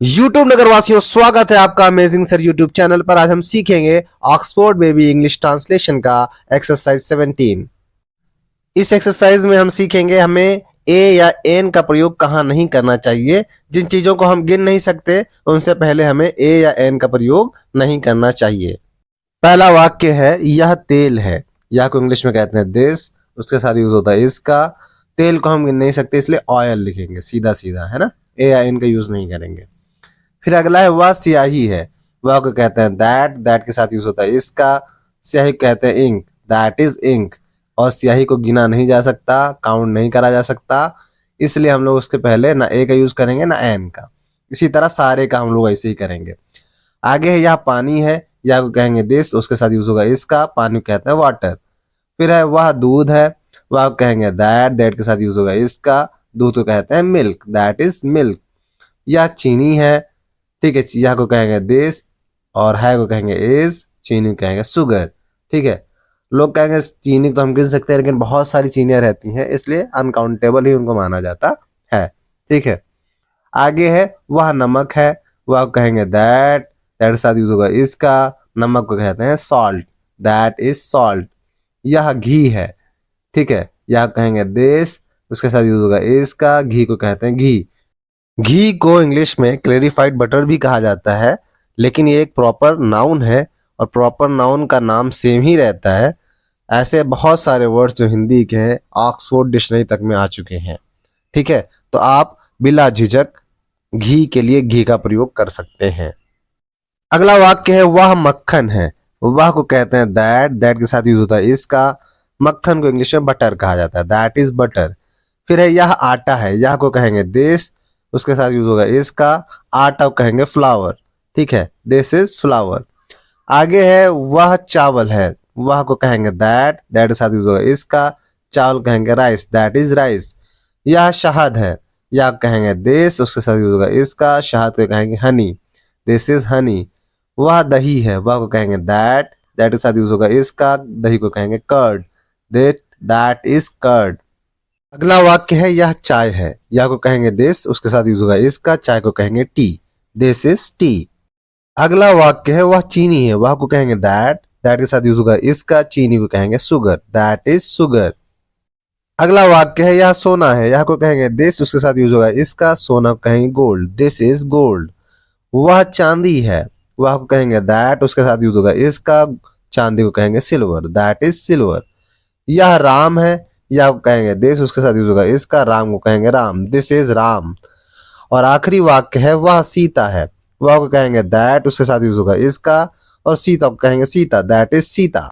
YouTube नगरवासियों, स्वागत है आपका अमेजिंग सर यूट्यूब चैनल पर। आज हम सीखेंगे ऑक्सफोर्ड बेबी इंग्लिश ट्रांसलेशन का एक्सरसाइज 17। इस एक्सरसाइज में हम सीखेंगे हमें ए या एन का प्रयोग कहाँ नहीं करना चाहिए। जिन चीजों को हम गिन नहीं सकते उनसे पहले हमें ए या एन का प्रयोग नहीं करना चाहिए। पहला वाक्य है, यह तेल है। यह को इंग्लिश में कहते हैं दिस, उसके साथ यूज होता है इसका। तेल को हम गिन नहीं सकते इसलिए ऑयल लिखेंगे, सीधा सीधा, है ना। ए या एन का यूज नहीं करेंगे। फिर अगला है, वह स्याही है। वह को कहते हैं दैट, दैट के साथ यूज होता है इसका। स्याही को कहते हैं इंक, दैट इज इंक। और स्याही को गिना नहीं जा सकता, काउंट नहीं करा जा सकता, इसलिए हम लोग उसके पहले ना ए का यूज करेंगे ना एन का। इसी तरह सारे का हम लोग ऐसे ही करेंगे। आगे है, यह पानी है। यह को कहेंगे दिस, उसके साथ यूज होगा इसका। पानी को कहते हैं वाटर। फिर है, वह दूध है। वह को कहेंगे दैट, दैट के साथ यूज होगा इसका। दूध को कहते हैं मिल्क, दैट इज मिल्क। यह चीनी है। ठीक है, यह को कहेंगे दिस, और है को कहेंगे इज, चीनी को कहेंगे शुगर। ठीक है, लोग कहेंगे चीनी तो हम गिन सकते हैं, लेकिन बहुत सारी चीनियां रहती हैं, इसलिए अनकाउंटेबल ही उनको माना जाता है। ठीक है, आगे है, वह नमक है। वह को कहेंगे दैट, दैट के साथ यूज होगा इसका। नमक को कहते हैं सॉल्ट, दैट इज सॉल्ट। यह घी है। ठीक है, यह कहेंगे दिस, उसके साथ यूज होगा इसका। घी को कहते हैं घी। घी को इंग्लिश में क्लेरिफाइड बटर भी कहा जाता है, लेकिन ये एक प्रॉपर नाउन है और प्रॉपर नाउन का नाम सेम ही रहता है। ऐसे बहुत सारे वर्ड्स जो हिंदी के हैं ऑक्सफोर्ड डिक्शनरी तक में आ चुके हैं। ठीक है, तो आप बिला झिझक घी के लिए घी का प्रयोग कर सकते हैं। अगला वाक्य है, वह मक्खन है। वह को कहते हैं दैट, दैट के साथ यूज होता है इसका। मक्खन को इंग्लिश में बटर कहा जाता है, दैट इज बटर। फिर है, यह आटा है। यह को कहेंगे दिस, उसके साथ यूज होगा इसका। आटा को कहेंगे फ्लावर। ठीक है, दिस इज फ्लावर। आगे है, वह चावल है। वह को कहेंगे दैट, दैट के साथ यूज होगा इसका। चावल कहेंगे राइस, दैट इज राइस। यह शहद है। यह कहेंगे दिस, उसके साथ यूज होगा इसका। शहद को कहेंगे हनी, दिस इज हनी। वह दही है। वह को कहेंगे दैट, दैट के साथ यूज होगा इसका। दही को कहेंगे कर्ड, दैट इज कर्ड। अगला वाक्य है, यह चाय है। यह को कहेंगे दिस, उसके साथ यूज होगा इसका। चाय को कहेंगे टी, दिस इज टी। अगला वाक्य है, वह चीनी है। वह को कहेंगे दैट, दैट के साथ यूज होगा इसका। चीनी को कहेंगे शुगर, दैट इज शुगर। अगला वाक्य है, यह सोना है। यह को कहेंगे दिस, उसके साथ यूज होगा इसका। सोना को कहेंगे गोल्ड, दिस इज गोल्ड। वह चांदी है। वह को कहेंगे दैट, उसके साथ यूज होगा इसका। चांदी को कहेंगे सिल्वर, दैट इज सिल्वर। यह राम है। यह को कहेंगे दिस, उसके साथ यूज होगा इसका। राम को कहेंगे राम, दिस इज राम। और आखिरी वाक्य है, वह सीता है। वह को कहेंगे दैट, उसके साथ यूज होगा इसका। और सीता को कहेंगे सीता, दैट इज सीता।